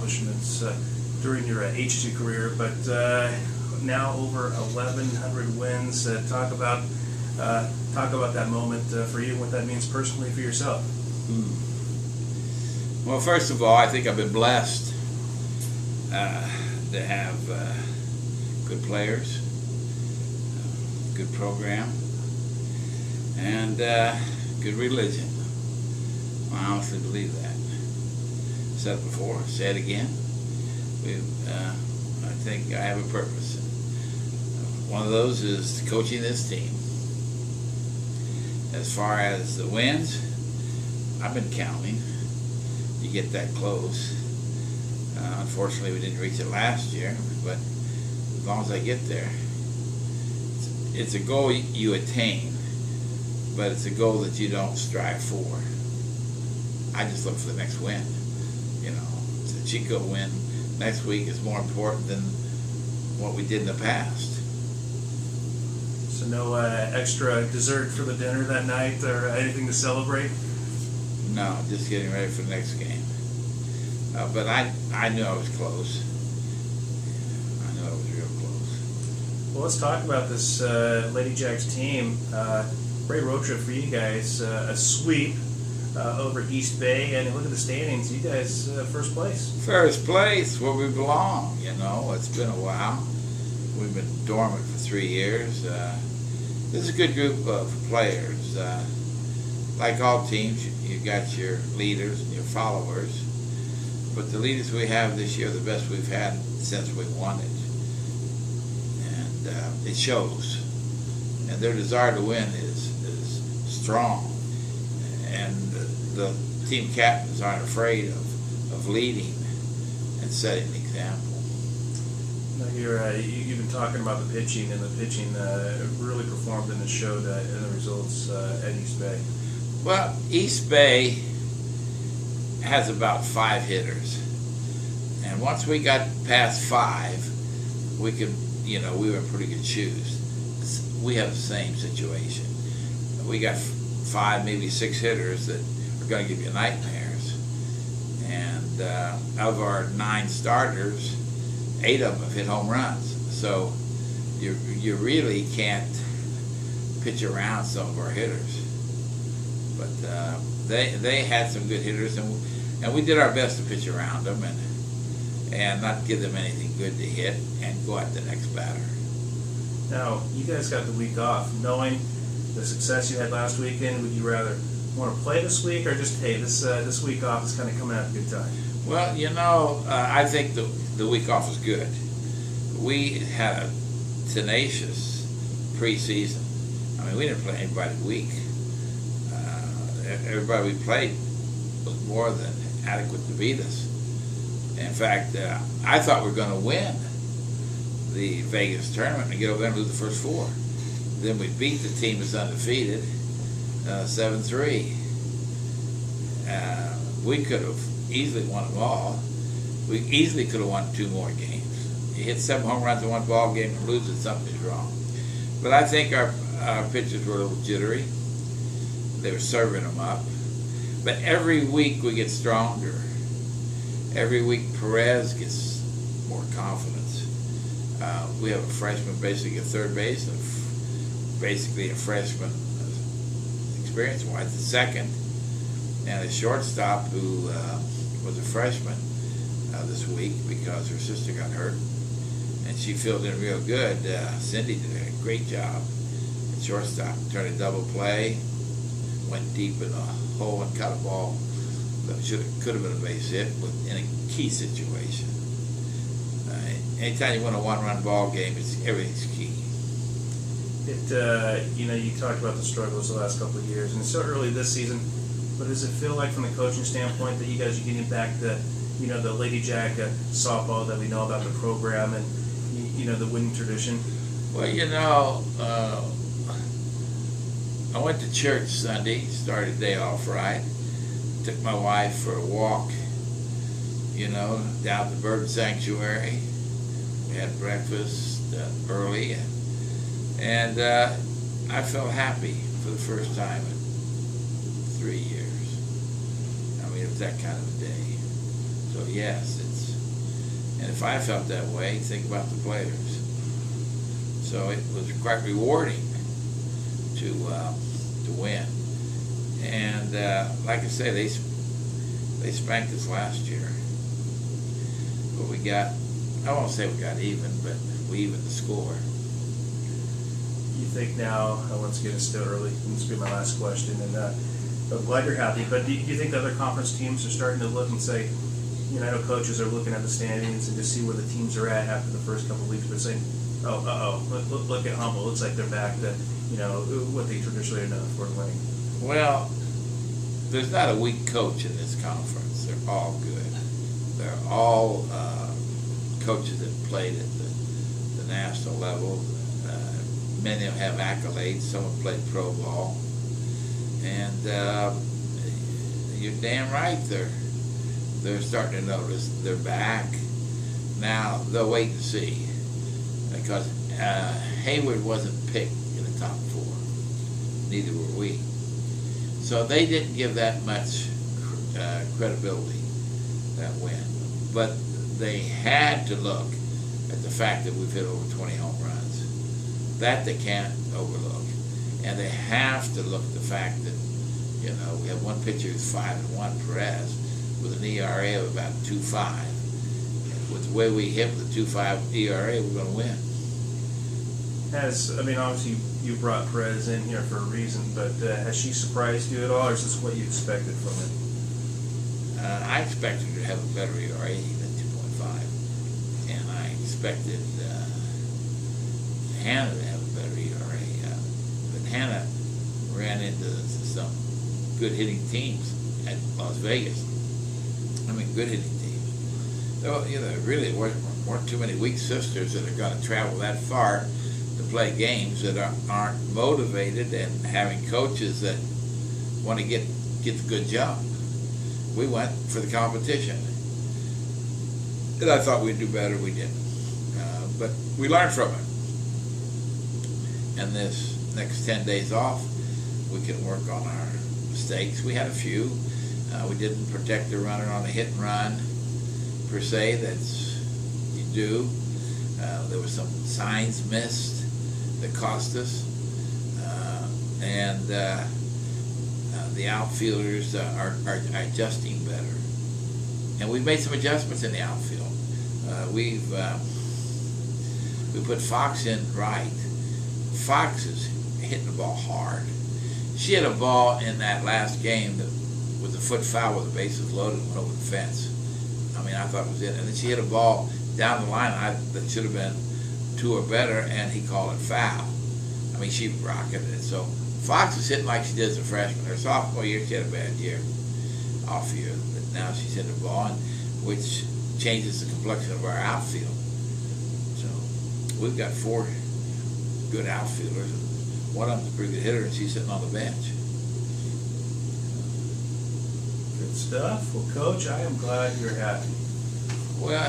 accomplishments during your H2 career, but now over 1,100 wins. Talk about that moment for you, what that means personally for yourself. Well, first of all, I think I've been blessed to have good players, good program, and good religion. I honestly believe that. I've said it before, say it again. I think I have a purpose. One of those is coaching this team. As far as the wins, I've been counting. You get that close. Unfortunately, we didn't reach it last year, but as long as I get there, it's a goal you attain, but it's a goal that you don't strive for. I just look for the next win. You know, the Chico win next week is more important than what we did in the past. So no extra dessert for the dinner that night or anything to celebrate? No, just getting ready for the next game. But I knew I was close. I knew I was real close. Well, let's talk about this Lady Jacks team. Great road trip for you guys. A sweep over East Bay, and look at the standings. You guys first place. First place, where we belong. You know, it's been a while. We've been dormant for 3 years. This is a good group of players. Like all teams, you got your leaders and your followers. But the leaders we have this year are the best we've had since we won it. And it shows. And their desire to win is strong. And the team captains aren't afraid of leading and setting an example. Now you've been talking about the pitching, and the pitching really performed and it showed in the results at East Bay. Well, East Bay has about 5 hitters, and once we got past 5, we could, we were in pretty good shoes. We have the same situation. We got 5, maybe 6 hitters that are going to give you nightmares, and of our 9 starters, 8 of them have hit home runs. So you really can't pitch around some of our hitters. But they had some good hitters, and we did our best to pitch around them and not give them anything good to hit and go at the next batter. Now, you guys got the week off. Knowing the success you had last weekend, would you rather want to play this week or just, hey, this week off is kind of coming out at a good time? Well, I think the week off is good. We had a tenacious preseason. I mean, we didn't play anybody weak. Everybody we played was more than adequate to beat us. In fact, I thought we were going to win the Vegas tournament and get over there and lose the first 4. Then we beat the team that's undefeated, 7-3. We could have easily won them all. We easily could have won 2 more games. You hit 7 home runs in 1 ball game and lose it, something's wrong. But I think our pitchers were a little jittery. They were serving them up. But every week we get stronger. Every week Perez gets more confidence. We have a freshman basically at third base, and basically a freshman experience-wise, the second, and a shortstop who was a freshman this week because her sister got hurt, and she filled in real good. Cindy did a great job at shortstop. Turned a double play, went deep in the hole and caught a ball that could have been a base hit in a key situation. Anytime you win a 1-run ball game, everything's key. You talked about the struggles the last couple of years, and it's so early this season, but does it feel like from the coaching standpoint that you guys are getting back the Lady Jack softball that we know about the program and, the winning tradition? Well, I went to church Sunday, started the day off right, took my wife for a walk, down to the bird sanctuary. We had breakfast early, and I felt happy for the first time in 3 years. I mean, it was that kind of a day. So yes, And if I felt that way, think about the players. So it was quite rewarding to win. And like I say, they spanked us last year. But we got, I won't say we got even, but we evened the score. You think now, once again, it's still early, and this will be my last question, and I'm glad you're happy, but do you think the other conference teams are starting to look and say, you know, I know coaches are looking at the standings and just see where the teams are at after the first couple of weeks, but saying, look at Humboldt, looks like they're back to, you know, what they traditionally are known for winning. Well, there's not a weak coach in this conference. They're all good. They're all coaches that played at the national level. Many of them have accolades. Some have played pro ball. And you're damn right, they're starting to notice they're back. Now, they'll wait and see. Because Hayward wasn't picked in the top 4. Neither were we. So they didn't give that much credibility, that win. But they had to look at the fact that we've hit over 20 home runs. That they can't overlook. And they have to look at the fact that, you know, we have one pitcher who's 5-1, Perez, with an ERA of about 2.5. And with the way we hit with the 2.5 ERA, we're going to win. Obviously you brought Perez in here for a reason, but has she surprised you at all, or is this what you expected from her? I expected her to have a better ERA than 2.5, and I expected Hannah to have a better ERA. But Hannah ran into some good hitting teams at Las Vegas. Good hitting teams. So, you know, really weren't too many weak sisters that are going to travel that far to play games that aren't motivated and having coaches that want to get the good job. We went for the competition. And I thought we'd do better, we didn't. But we learned from it. And this next 10 days off, we can work on our mistakes. We had a few. We didn't protect the runner on a hit and run, per se, that's you do. There were some signs missed that cost us. And the outfielders are adjusting better. And we've made some adjustments in the outfield. We put Fox in right. Fox is hitting the ball hard. She had a ball in that last game that was a foot foul with the bases loaded and went over the fence. I thought it was in. And then she hit a ball down the line that should have been 2 or better, and he called it foul. She rocketed it. So Fox is hitting like she did as a freshman. Her sophomore year, she had a bad year, off year. But now she's hitting the ball, which changes the complexion of our outfield. So we've got 4 good outfielders. One of them's a pretty good hitter, and she's sitting on the bench. Good stuff. Well, Coach, I am glad you're happy. Well,